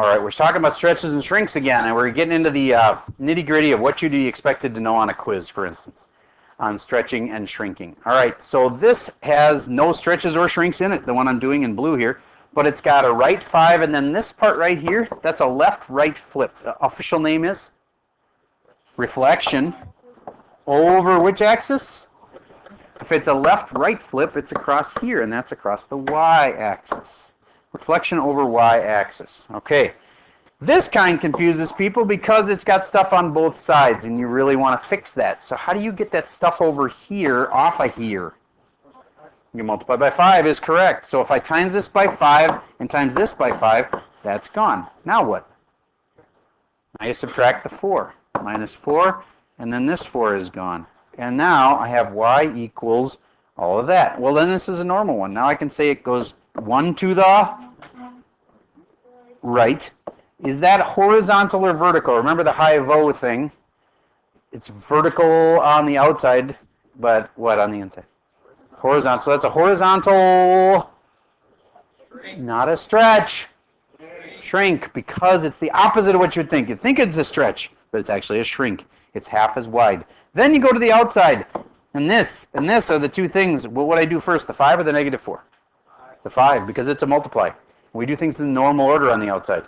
All right, we're talking about stretches and shrinks again, and we're getting into the nitty-gritty of what you'd be expected to know on a quiz, for instance, on stretching and shrinking. All right, so this has no stretches or shrinks in it, the one I'm doing in blue here, but it's got a right 5, and then this part right here, that's a left-right flip. The official name is reflection over which axis? If it's a left-right flip, it's across here, and that's across the y-axis. Reflection over y-axis. Okay. This kind confuses people because it's got stuff on both sides, and you really want to fix that. So how do you get that stuff over here off of here? You multiply by 5 is correct. So if I times this by 5 and times this by 5, that's gone. Now what? Now you subtract the 4. Minus 4, and then this 4 is gone. And now I have y equals all of that. Well, then this is a normal one. Now I can say it goes 1 to the right. Is that horizontal or vertical? Remember the high-vo thing. It's vertical on the outside, but what on the inside? Horizontal. So that's a horizontal, not a stretch. Shrink, because it's the opposite of what you'd think. You'd think it's a stretch, but it's actually a shrink. It's half as wide. Then you go to the outside, and this are the two things. What would I do first, the 5 or the negative 4? The 5, because it's a multiply. We do things in the normal order on the outside.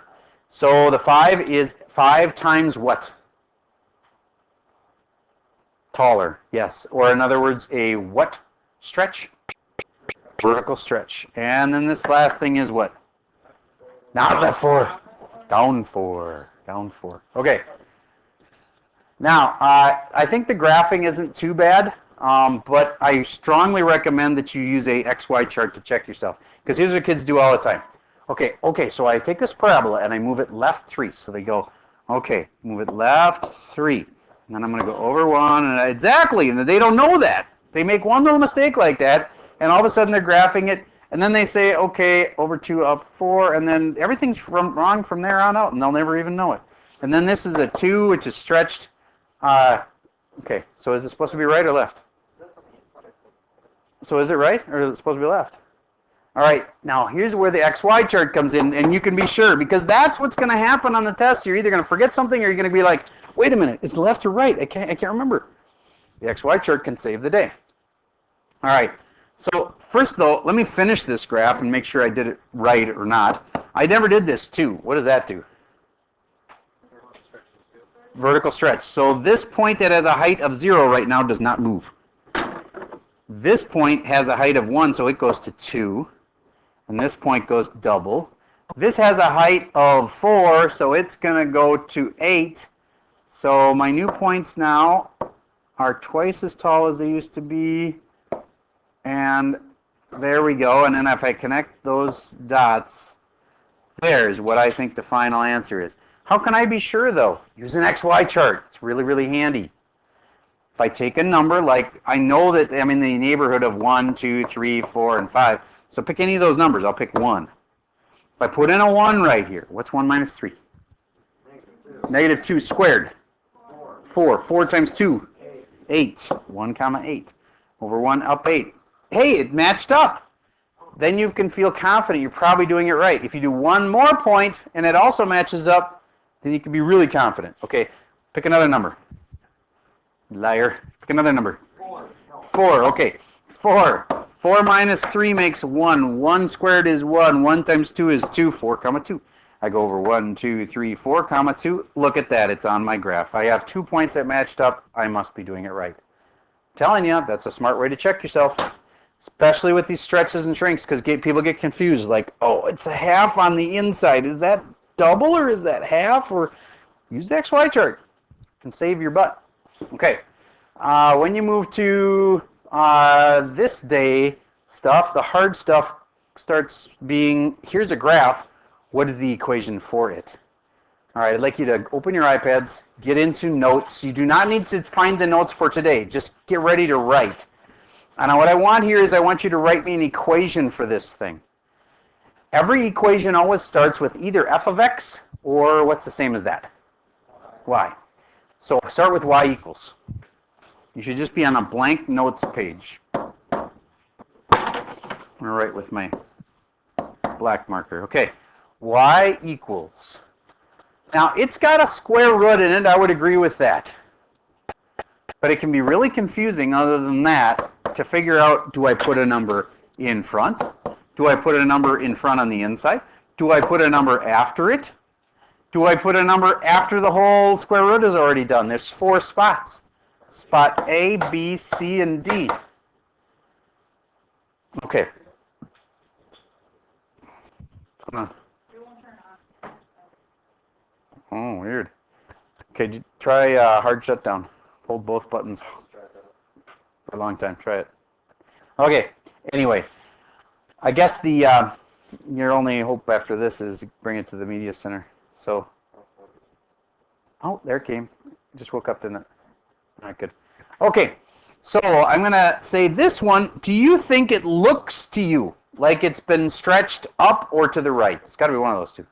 So the 5 is 5 times what? Taller, yes. Or in other words, a what stretch? Vertical stretch. And then this last thing is what? Not left 4. Down 4. Down 4. Okay. Now, I think the graphing isn't too bad. But I strongly recommend that you use a XY chart to check yourself. Because here's what kids do all the time. Okay, so I take this parabola and I move it left 3. So they go, okay, move it left 3. And then I'm going to go over 1. And exactly, and they don't know that. They make one little mistake like that, and all of a sudden they're graphing it. And then they say, okay, over 2, up 4. And then everything's wrong from there on out, and they'll never even know it. And then this is a 2, which is stretched. Okay, so is it supposed to be right or left? So is it right, or is it supposed to be left? All right, now here's where the XY chart comes in, and you can be sure, because that's what's going to happen on the test. You're either going to forget something, or you're going to be like, wait a minute, is it left or right? I can't remember. The XY chart can save the day. All right, so first though, let me finish this graph and make sure I did it right or not. I never did this too. What does that do? Vertical stretch. So this point that has a height of 0 right now does not move. This point has a height of 1, so it goes to 2. And this point goes double. This has a height of 4, so it's going to go to 8. So my new points now are twice as tall as they used to be. And there we go. And then if I connect those dots, there's what I think the final answer is. How can I be sure, though? Use an XY chart. It's really, really handy. If I take a number, like I know that I'm in the neighborhood of 1, 2, 3, 4, and 5. So pick any of those numbers. I'll pick 1. If I put in a 1 right here, what's 1 minus 3? Negative 2 squared. 4. 4 times 2? 8. 1 comma 8. Over 1 up 8. Hey, it matched up. Then you can feel confident you're probably doing it right. If you do one more point and it also matches up, then you can be really confident. Okay, pick another number. Liar. Pick another number. 4. 4, okay. 4. 4 minus 3 makes 1. 1 squared is 1. 1 times 2 is 2. 4 comma 2. I go over 1, 2, 3, 4 comma 2. Look at that. It's on my graph. I have 2 points that matched up. I must be doing it right. Telling you, that's a smart way to check yourself. Especially with these stretches and shrinks, because people get confused. Like, oh, it's a half on the inside. Is that double or is that half? Or use the XY chart. It can save your butt. Okay. When you move to this day stuff, the hard stuff starts being, here's a graph. What is the equation for it? All right, I'd like you to open your iPads, get into notes. You do not need to find the notes for today. Just get ready to write. And what I want here is I want you to write me an equation for this thing. Every equation always starts with either f of x or what's the same as that? Y. So start with y equals. You should just be on a blank notes page. I'm going to write with my black marker. Okay. Y equals Now, it's got a square root in it. I would agree with that. But it can be really confusing other than that to figure out, do I put a number in front? Do I put a number in front on the inside? Do I put a number after it? Do I put a number after the whole square root is already done? There's 4 spots. Spot A, B, C, and D. Okay. Hold on. Oh, weird. Okay, try hard shutdown. Hold both buttons for a long time. Try it. Okay. Anyway, I guess your only hope after this is bring it to the media center. So, oh, there it came. Just woke up, didn't it? All right, good. Okay, so I'm going to say this one. Do you think it looks to you like it's been stretched up or to the right? It's got to be one of those two.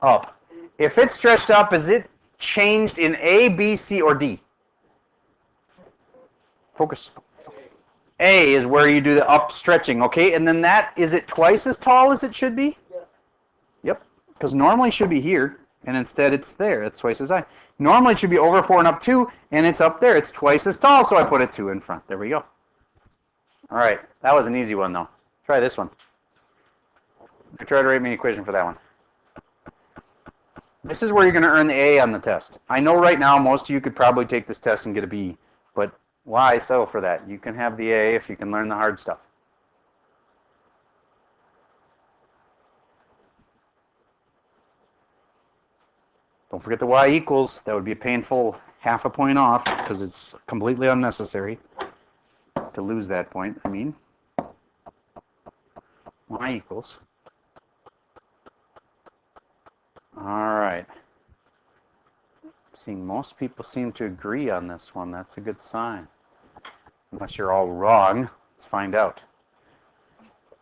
Up. If it's stretched up, is it changed in A, B, C, or D? Focus. A is where you do the up stretching, okay? And then that, is it twice as tall as it should be? Yeah. Yep, because normally it should be here, and instead it's there. It's twice as high. Normally it should be over 4 and up 2, and it's up there. It's twice as tall, so I put a 2 in front. There we go. All right, that was an easy one, though. Try this one. Try to write me an equation for that one. This is where you're going to earn the A on the test. I know right now most of you could probably take this test and get a B, but why settle for that? You can have the A if you can learn the hard stuff. Don't forget the Y equals. That would be a painful half a point off because it's completely unnecessary to lose that point. I mean, Y equals. All right. Seeing most people seem to agree on this one. That's a good sign. Unless you're all wrong. Let's find out.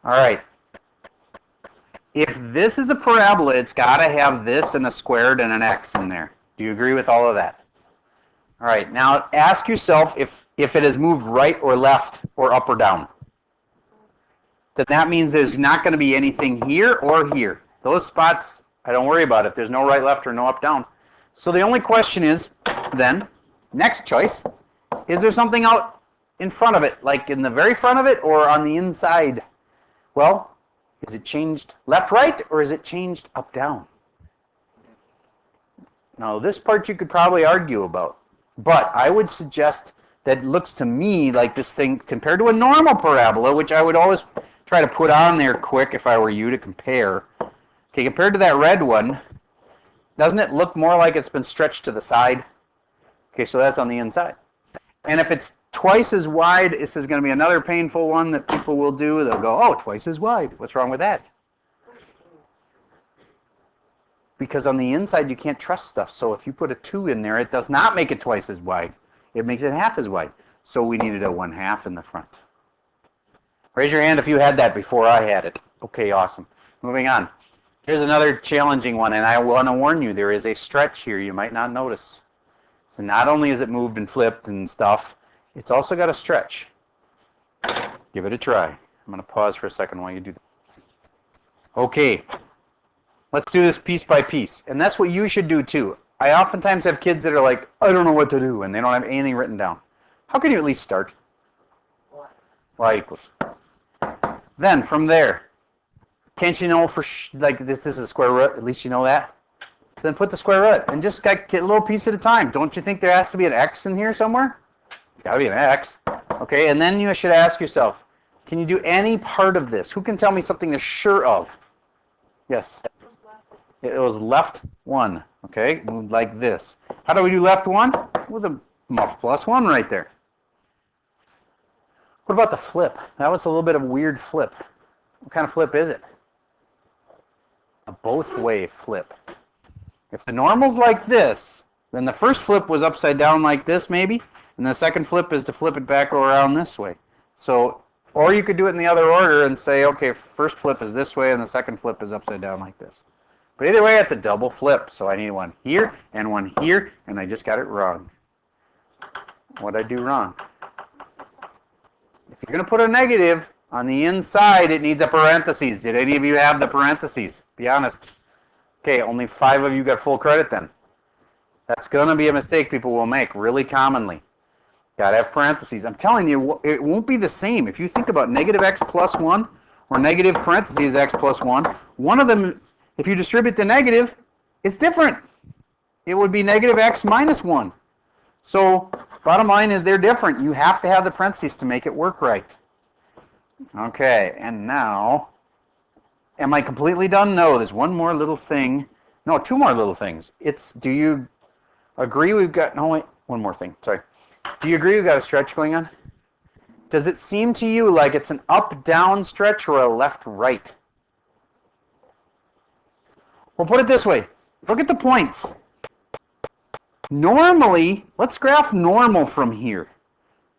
All right. If this is a parabola, it's got to have this and a squared and an x in there. Do you agree with all of that? All right. Now ask yourself if it has moved right or left or up or down. Then that means there's not going to be anything here or here. Those spots, I don't worry about if there's no right, left, or no up, down. So the only question is, then, next choice, is there something out in front of it, like in the very front of it or on the inside? Well, is it changed left, right, or is it changed up, down? Now, this part you could probably argue about, but I would suggest that it looks to me like this thing, compared to a normal parabola, which I would always try to put on there quick if I were you to compare. Okay, compared to that red one, doesn't it look more like it's been stretched to the side? Okay, so that's on the inside. And if it's twice as wide, this is going to be another painful one that people will do. They'll go, oh, twice as wide. What's wrong with that? Because on the inside, you can't trust stuff. So if you put a 2 in there, it does not make it twice as wide. It makes it half as wide. So we needed a 1/2 in the front. Raise your hand if you had that before I had it. Okay, awesome. Moving on. Here's another challenging one, and I want to warn you, there is a stretch here you might not notice. So not only is it moved and flipped and stuff, it's also got a stretch. Give it a try. I'm going to pause for a second while you do that. Okay, let's do this piece by piece, and that's what you should do too. I oftentimes have kids that are like, I don't know what to do, and they don't have anything written down. How can you at least start? Y equals. Then, from there, can't you know for like this is a square root? At least you know that. So then put the square root and just get a little piece at a time. Don't you think there has to be an x in here somewhere? It's got to be an x. Okay, and then you should ask yourself, can you do any part of this? Who can tell me something they're sure of? Yes. It was left 1. Okay, moved like this. How do we do left 1? With a plus 1 right there. What about the flip? That was a little bit of a weird flip. What kind of flip is it? A both-way flip. If the normal's like this, then the first flip was upside down like this maybe, and the second flip is to flip it back around this way. So, or you could do it in the other order and say, okay, first flip is this way and the second flip is upside down like this. But either way, it's a double flip. So I need one here and one here, and I just got it wrong. What'd I do wrong? If you're going to put a negative on the inside, it needs a parentheses. Did any of you have the parentheses? Be honest. Okay, only 5 of you got full credit then. That's going to be a mistake people will make really commonly. Got to have parentheses. I'm telling you, it won't be the same. If you think about negative x plus 1 or negative parentheses x plus 1, one of them, if you distribute the negative, it's different. It would be negative x minus 1. So bottom line is they're different. You have to have the parentheses to make it work right. Okay, and now, am I completely done? No, there's one more little thing. No, 2 more little things. Do you agree we've got, no wait, one more thing, sorry. Do you agree we've got a stretch going on? Does it seem to you like it's an up-down stretch or a left-right? Well, put it this way. Look at the points. Normally, let's graph normal from here.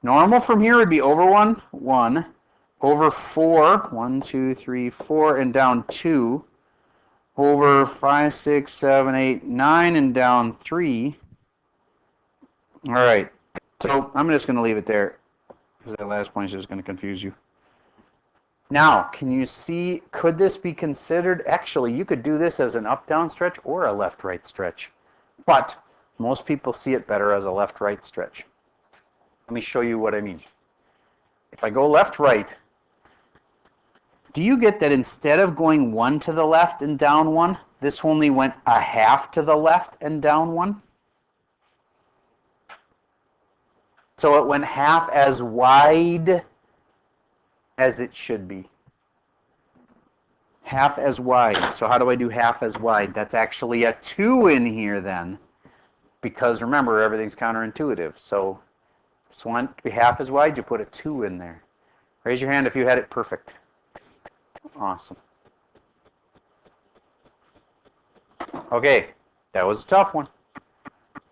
Normal from here would be over 1, 1, over 4, 1, 2, 3, 4, and down 2, over 5, 6, 7, 8, 9, and down 3. All right, so I'm just going to leave it there because that last point is just going to confuse you. Now, can you see, could this be considered, actually, you could do this as an up-down stretch or a left-right stretch, but most people see it better as a left-right stretch. Let me show you what I mean. If I go left-right, do you get that instead of going 1 to the left and down 1, this only went a half to the left and down 1? So it went half as wide as it should be. Half as wide. So how do I do half as wide? That's actually a 2 in here then, because remember, everything's counterintuitive. So if you want it to be half as wide, you put a 2 in there. Raise your hand if you had it perfect. Awesome. Okay, that was a tough one.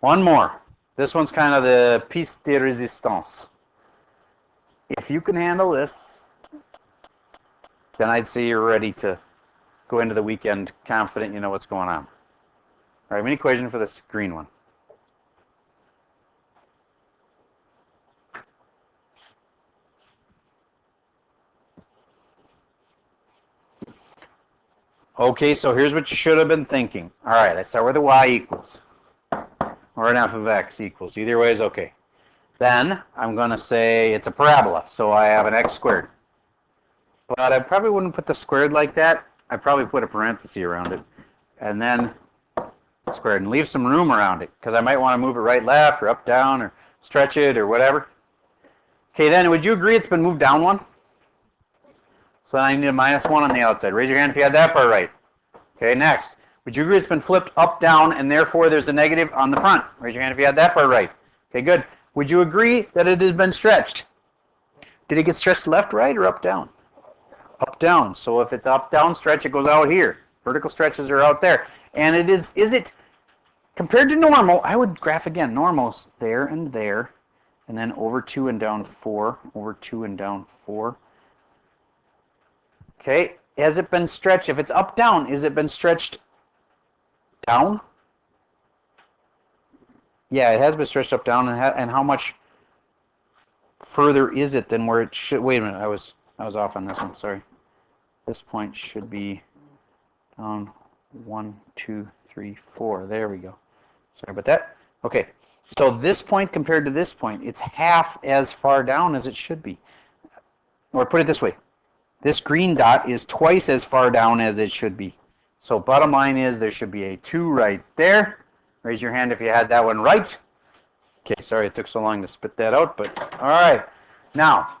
One more. This one's kind of the piece de resistance. If you can handle this, then I'd say you're ready to go into the weekend confident you know what's going on. All right, I have an equation for this green one. Okay, so here's what you should have been thinking. All right, I start with a y equals, or an f of x equals. Either way is okay. Then I'm going to say it's a parabola, so I have an x squared. But I probably wouldn't put the squared like that. I'd probably put a parenthesis around it, and then squared, and leave some room around it, because I might want to move it right, left, or up, down, or stretch it, or whatever. Okay, then would you agree it's been moved down 1? So I need a minus 1 on the outside. Raise your hand if you had that part right. Okay, next. Would you agree it's been flipped up, down, and therefore there's a negative on the front? Raise your hand if you had that part right. Okay, good. Would you agree that it has been stretched? Did it get stretched left, right, or up, down? Up, down. So if it's up, down stretch, it goes out here. Vertical stretches are out there. And it is it, compared to normal, I would graph again. Normal's there, and then over 2 and down 4, over 2 and down 4. Okay, has it been stretched? If it's up, down, has it been stretched down? Yeah, it has been stretched up, down, and how much further is it than where it should? Wait a minute, I was off on this one. Sorry. This point should be down 1, 2, 3, 4. There we go. Sorry about that. Okay, so this point compared to this point, it's half as far down as it should be. Or put it this way. This green dot is twice as far down as it should be. So bottom line is there should be a 2 right there. Raise your hand if you had that one right. Okay, sorry it took so long to spit that out, but all right. Now,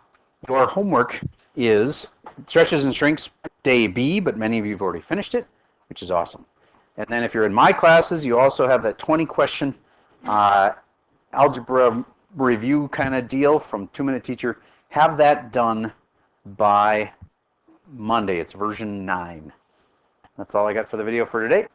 your homework is stretches and shrinks day B, but many of you have already finished it, which is awesome. And then if you're in my classes, you also have that 20-question algebra review kind of deal from 2-Minute Teacher. Have that done by Monday. It's version 9. That's all I got for the video for today.